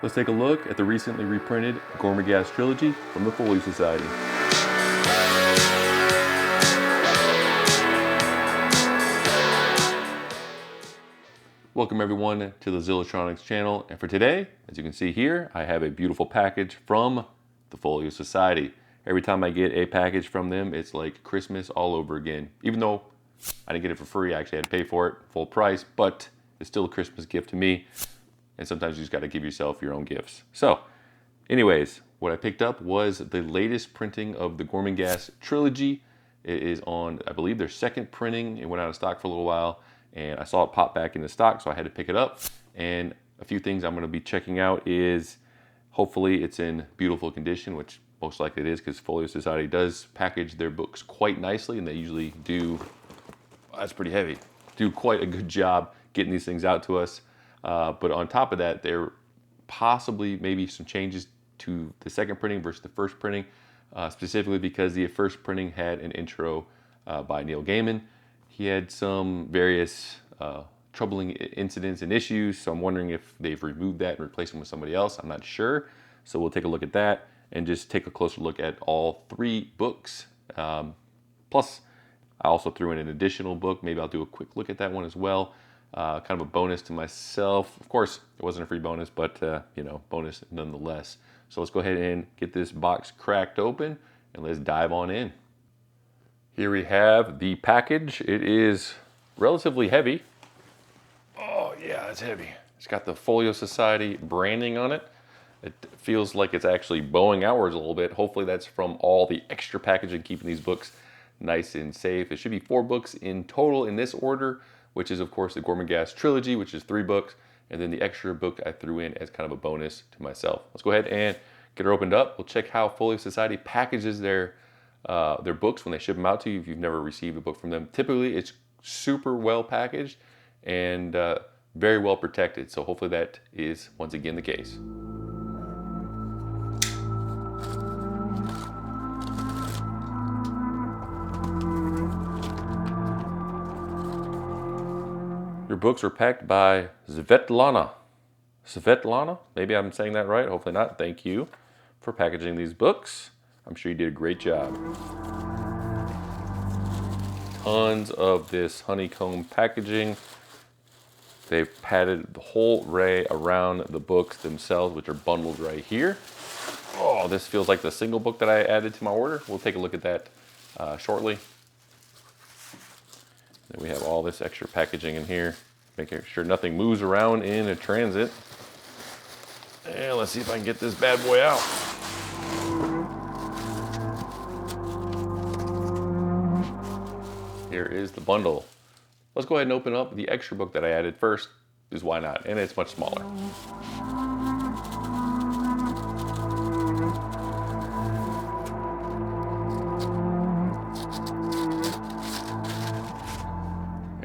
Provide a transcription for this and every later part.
Let's take a look at the recently reprinted Gormenghast Trilogy from the Folio Society. Welcome everyone to the Zillotronics channel, and for today, as you can see here, I have a beautiful package from the Folio Society. Every time I get a package from them, it's like Christmas all over again. Even though I didn't get it for free, I actually had to pay for it full price, but it's still a Christmas gift to me. And sometimes you just got to give yourself your own gifts. So anyways, what I picked up was the latest printing of the Gormenghast Trilogy. It is on, I believe, their second printing. It went out of stock for a little while, and I saw it pop back into stock, so I had to pick it up. And a few things I'm going to be checking out is, hopefully it's in beautiful condition, which most likely it is, because Folio Society does package their books quite nicely, and they usually do, that's pretty heavy, do quite a good job getting these things out to us. But on top of that, there possibly maybe some changes to the second printing versus the first printing, specifically because the first printing had an intro by Neil Gaiman. He had some various troubling incidents and issues, so I'm wondering if they've removed that and replaced them with somebody else. I'm not sure, so we'll take a look at that and just take a closer look at all three books. Plus, I also threw in an additional book. Maybe I'll do a quick look at that one as well. Kind of a bonus to myself. Of course, it wasn't a free bonus, but you know, bonus nonetheless. So let's go ahead and get this box cracked open and let's dive on in. Here we have the package. It is relatively heavy. Oh yeah, it's heavy. It's got the Folio Society branding on it. It feels like it's actually bowing outwards a little bit. Hopefully that's from all the extra packaging, keeping these books nice and safe. It should be 4 books in total in this order, which is of course the Gormenghast Trilogy, which is 3 books, and then the extra book I threw in as kind of a bonus to myself. Let's go ahead and get her opened up. We'll check how Folio Society packages their books when they ship them out to you if you've never received a book from them. Typically it's super well packaged and very well protected, so hopefully that is once again the case. Your books were packed by Svetlana. Svetlana? Maybe I'm saying that right. Hopefully not. Thank you for packaging these books. I'm sure you did a great job. Tons of this honeycomb packaging. They've padded the whole array around the books themselves, which are bundled right here. Oh, this feels like the single book that I added to my order. We'll take a look at that shortly. Then we have all this extra packaging in here, making sure nothing moves around in a transit. And let's see if I can get this bad boy out. Here is the bundle. Let's go ahead and open up the extra book that I added first, because why not? And it's much smaller.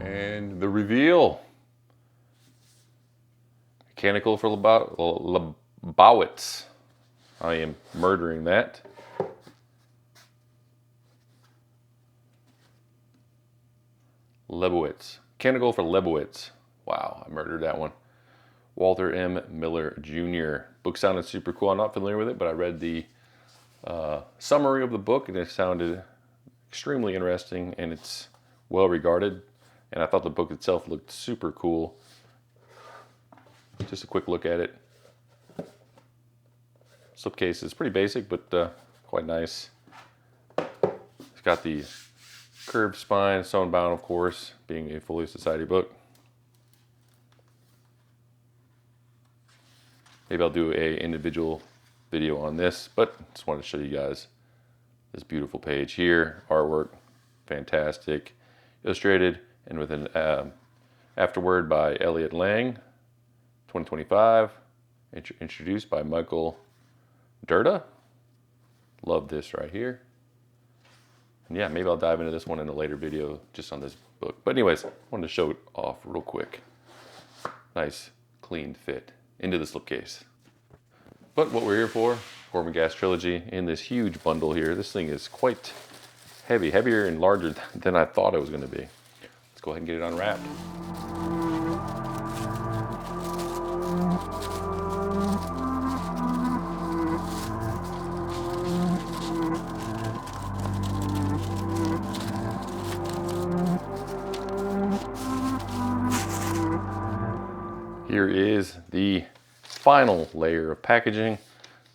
And the reveal. Canticle for Leibowitz. I am murdering that. Leibowitz. Canticle for Leibowitz. Wow, I murdered that one. Walter M. Miller Jr. Book sounded super cool. I'm not familiar with it, but I read the summary of the book and it sounded extremely interesting and it's well regarded. And I thought the book itself looked super cool. Just a quick look at it. Slipcase is pretty basic, but quite nice. It's got the curved spine, sewn bound, of course, being a Folio Society book. Maybe I'll do a individual video on this, but just wanted to show you guys this beautiful page here. Artwork, fantastic. Illustrated and with an afterword by Elliot Lang, 2025. Introduced by Michael Durda. Love this right here. And yeah, maybe I'll dive into this one in a later video just on this book. But anyways, I wanted to show it off real quick. Nice, clean fit into the slipcase. But what we're here for, Gormenghast Trilogy in this huge bundle here. This thing is quite heavy, heavier and larger than I thought it was going to be. Let's go ahead and get it unwrapped. here is the final layer of packaging.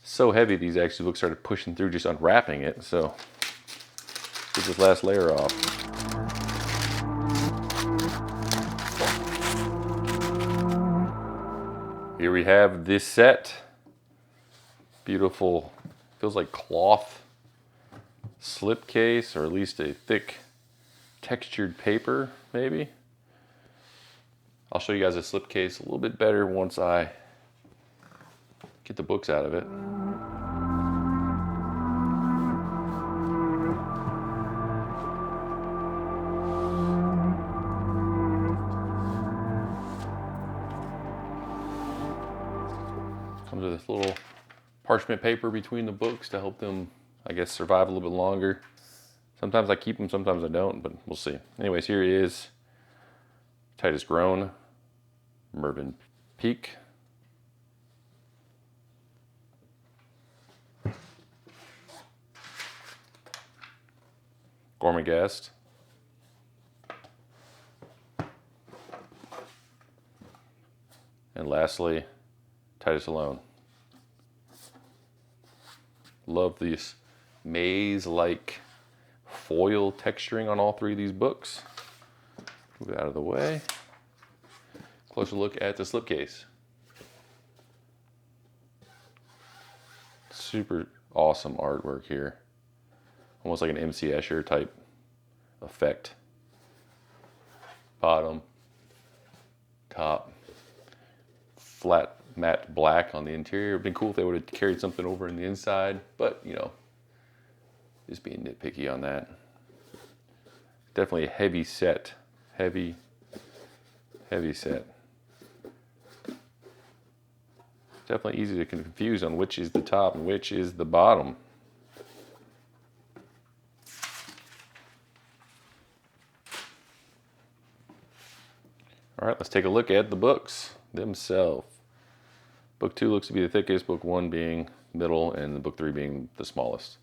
So heavy, these actually books started pushing through just unwrapping it. So get this last layer off. Here we have this set. Beautiful, feels like cloth slipcase, or at least a thick textured paper, maybe. I'll show you guys a slipcase a little bit better once I get the books out of it. Comes with this little parchment paper between the books to help them, I guess, survive a little bit longer. Sometimes I keep them, sometimes I don't, but we'll see. Anyways, here is Titus Grown, Mervyn Peake. Gormenghast. And lastly, Titus Alone. Love this maze-like foil texturing on all three of these books. Move it out of the way. Closer look at the slipcase. Super awesome artwork here. Almost like an MC Escher type effect. Bottom, top, flat matte black on the interior. It would have been cool if they would have carried something over in the inside, but you know, just being nitpicky on that. Definitely a heavy set. Heavy set. Definitely easy to confuse on which is the top and which is the bottom. All right, let's take a look at the books themselves. Book 2 looks to be the thickest, book 1 being middle, and book 3 being the smallest.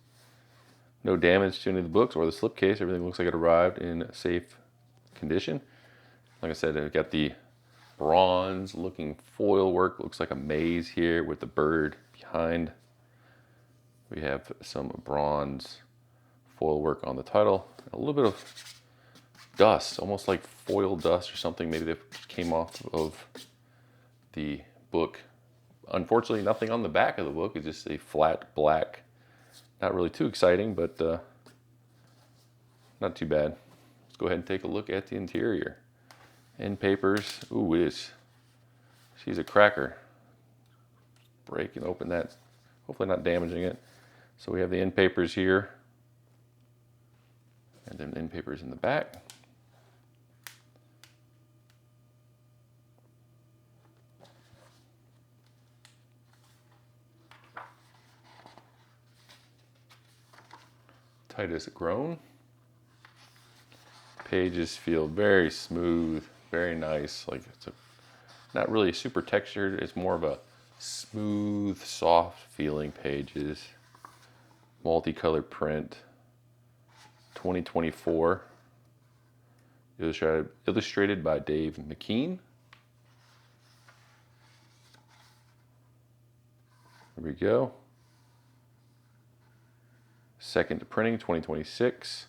No damage to any of the books or the slipcase. Everything looks like it arrived in safe condition. Like I said, I've got the bronze looking foil work. Looks like a maze here with the bird behind. We have some bronze foil work on the title. A little bit of dust, almost like foil dust or something. Maybe that came off of the book. Unfortunately, nothing on the back of the book. It's just a flat black. Not really too exciting, but not too bad. Let's go ahead and take a look at the interior. End papers. Ooh, she's a cracker. Break and open that. Hopefully not damaging it. So we have the end papers here. And then end papers in the back. Titus Grown. Pages feel very smooth, very nice. Like it's not really super textured. It's more of a smooth, soft feeling pages. Multicolored print. 2024. Illustrated by Dave McKean. There we go. Second printing, 2026.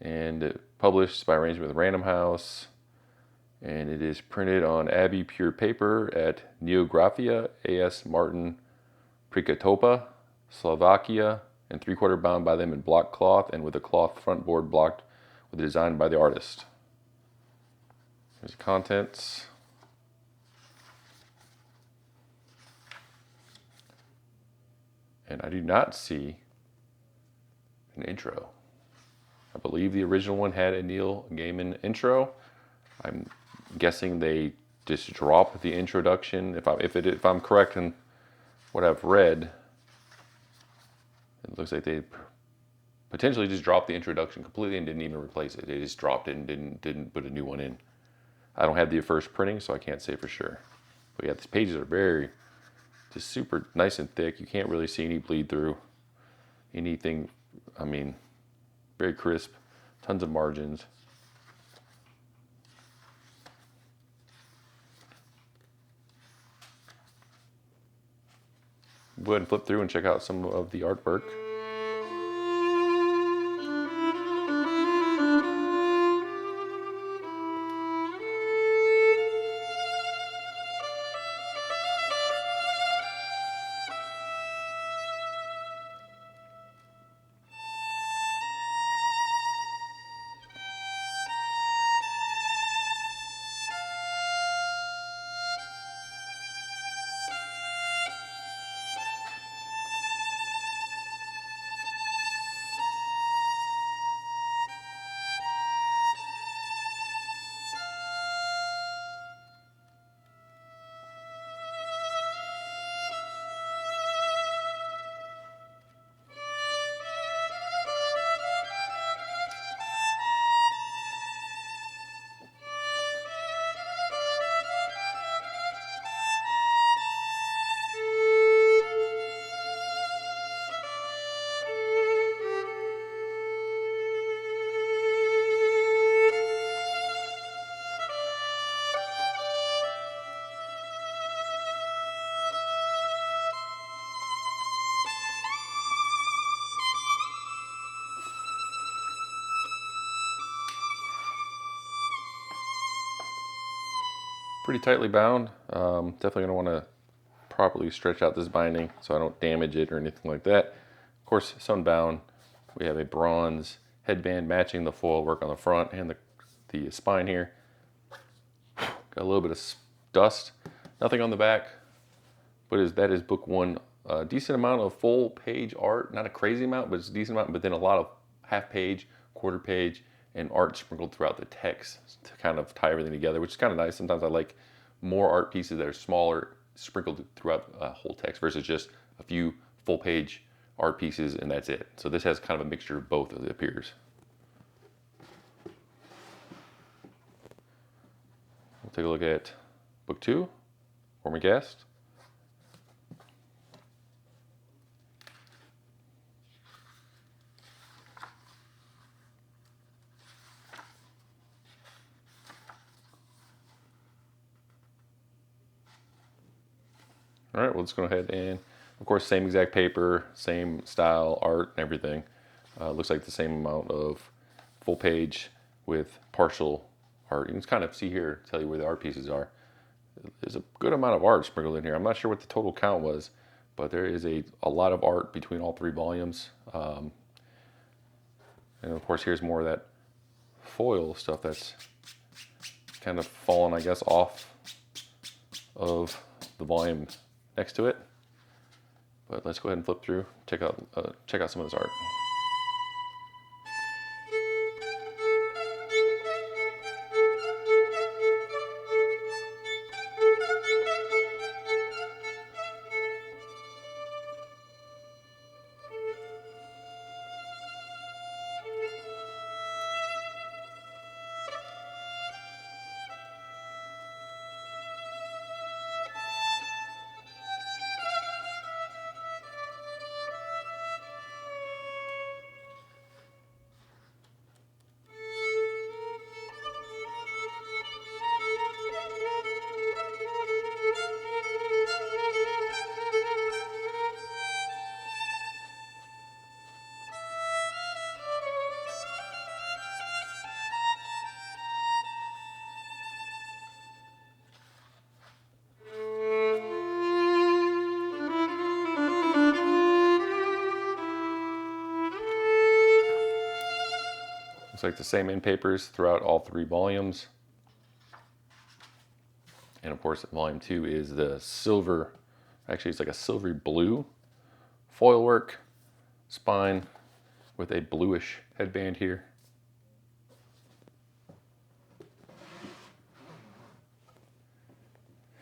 And published by arrangement with Random House. And it is printed on Abbey Pure Paper at Neographia, A.S. Martin Prikatopa, Slovakia, and 3/4 bound by them in block cloth and with a cloth front board blocked with a design by the artist. Here's the contents. And I do not see an intro. I believe the original one had a Neil Gaiman intro. I'm guessing they just dropped the introduction. If I'm correct in what I've read, it looks like they potentially just dropped the introduction completely and didn't even replace it. They just dropped it and didn't put a new one in. I don't have the first printing, so I can't say for sure. But yeah, these pages are just super nice and thick. You can't really see any bleed through anything. I mean, very crisp, tons of margins. go ahead and flip through and check out some of the artwork. Pretty tightly bound. Definitely gonna wanna properly stretch out this binding so I don't damage it or anything like that. Of course, sunbound. We have a bronze headband matching the foil work on the front and the spine here. Got a little bit of dust. Nothing on the back, but that is book one. A decent amount of full page art. Not a crazy amount, but it's a decent amount. But then a lot of half page, quarter page, and art sprinkled throughout the text to kind of tie everything together, which is kind of nice. Sometimes I like more art pieces that are smaller, sprinkled throughout a whole text versus just a few full page art pieces and that's it. So this has kind of a mixture of both, as it appears. We'll take a look at book two, Gormenghast. All right, well, let's go ahead and, of course, same exact paper, same style, art, and everything. Looks like the same amount of full page with partial art. You can kind of see here, tell you where the art pieces are. There's a good amount of art sprinkled in here. I'm not sure what the total count was, but there is a lot of art between all three volumes. And of course, here's more of that foil stuff that's kind of fallen, I guess, off of the volume next to it. But let's go ahead and flip through, check out some of this art. Looks like the same end papers throughout all three volumes. And of course, volume 2 is the silver, actually it's like a silvery blue foil work spine with a bluish headband here.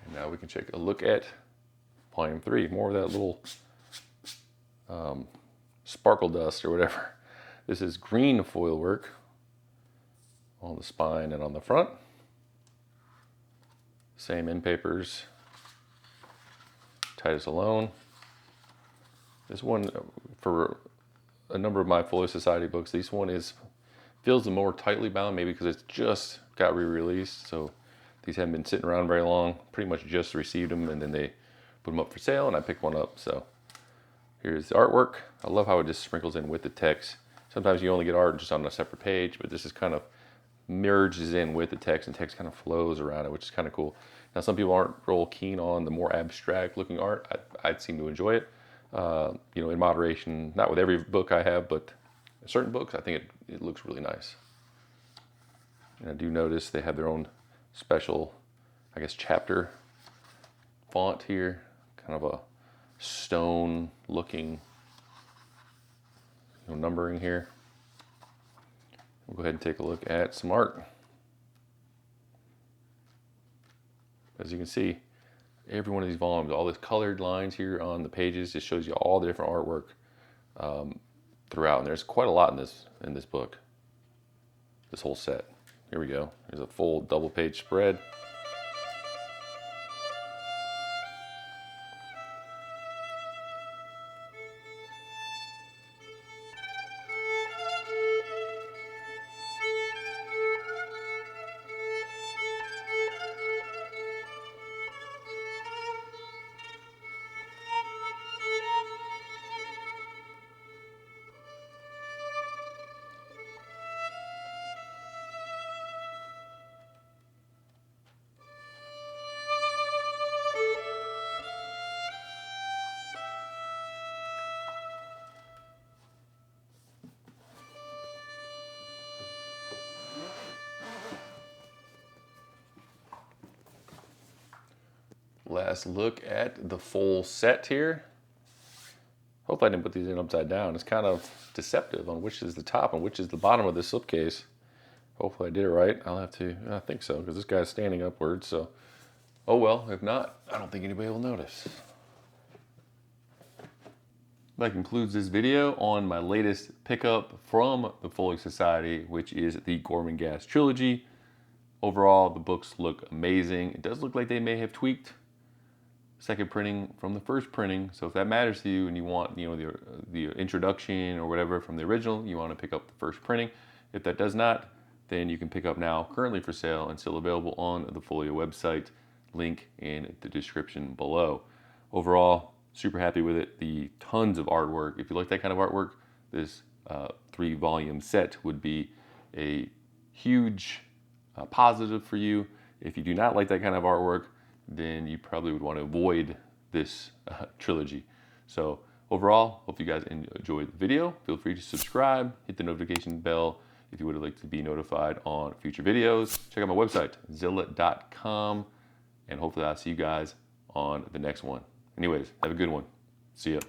And now we can take a look at volume 3, more of that little sparkle dust or whatever. This is green foil work on the spine and on the front. Same end papers, Titus alone. This one, for a number of my Folio Society books, this one feels the more tightly bound, maybe because it's just got re-released. So these haven't been sitting around very long. Pretty much just received them and then they put them up for sale and I picked one up. So Here's the artwork. I love how it just sprinkles in with the text. Sometimes you only get art just on a separate page, but this is kind of merges in with the text, and text kind of flows around it, which is kind of cool. Now, some people aren't real keen on the more abstract looking art. I seem to enjoy it, you know, in moderation. Not with every book I have, but certain books, I think it looks really nice. And I do notice they have their own special, I guess, chapter font here, kind of a stone looking, you know, numbering here. We'll go ahead and take a look at some art. As you can see, every one of these volumes, all these colored lines here on the pages, just shows you all the different artwork throughout. And there's quite a lot in this book, this whole set. Here we go. There's a full double page spread. Last look at the full set here. Hopefully I didn't put these in upside down. It's kind of deceptive on which is the top and which is the bottom of this slipcase. Hopefully I did it right. I think so, because this guy's standing upwards, so. Oh well, if not, I don't think anybody will notice. That concludes this video on my latest pickup from the Folio Society, which is the Gormenghast Trilogy. Overall, the books look amazing. It does look like they may have tweaked second printing from the first printing. So if that matters to you and you want, you know, the introduction or whatever from the original, you want to pick up the first printing. If that does not, then you can pick up now, currently for sale and still available on the Folio website. Link in the description below. Overall, super happy with it. The tons of artwork. If you like that kind of artwork, this 3-volume set would be a huge positive for you. If you do not like that kind of artwork, then you probably would want to avoid this trilogy. So overall, hope you guys enjoyed the video. Feel free to subscribe, hit the notification bell if you would like to be notified on future videos. Check out my website, zilla.com, and hopefully I'll see you guys on the next one. Anyways, have a good one. See ya.